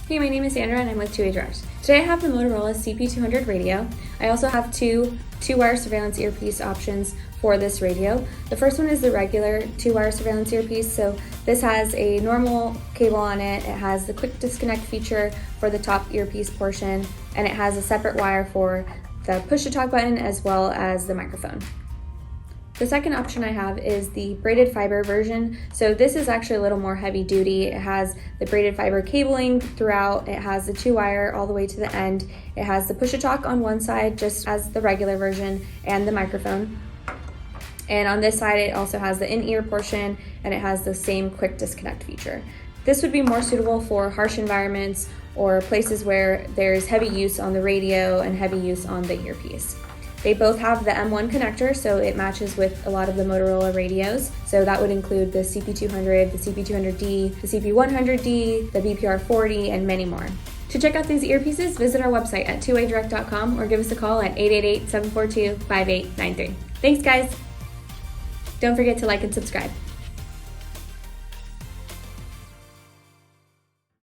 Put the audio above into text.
Hey, my name is Sandra and I'm with 2 Direct. Today I have the Motorola CP200 radio. I also have two wire surveillance earpiece options for this radio. The first one is the regular 2-wire surveillance earpiece. So this has a normal cable on it. It has the quick disconnect feature for the top earpiece portion, and it has a separate wire for the push to talk button as well as the microphone. The second option I have is the braided fiber version. So this is actually a little more heavy duty. It has the braided fiber cabling throughout. It has the 2-wire all the way to the end. It has the push to talk on one side, just as the regular version, and the microphone. And on this side, it also has the in-ear portion, and it has the same quick disconnect feature. This would be more suitable for harsh environments or places where there's heavy use on the radio and heavy use on the earpiece. They both have the M1 connector, so it matches with a lot of the Motorola radios. So that would include the CP200, the CP200D, the CP100D, the BPR40, and many more. To check out these earpieces, visit our website at 2wadirect.com or give us a call at 888-742-5893. Thanks, guys! Don't forget to like and subscribe.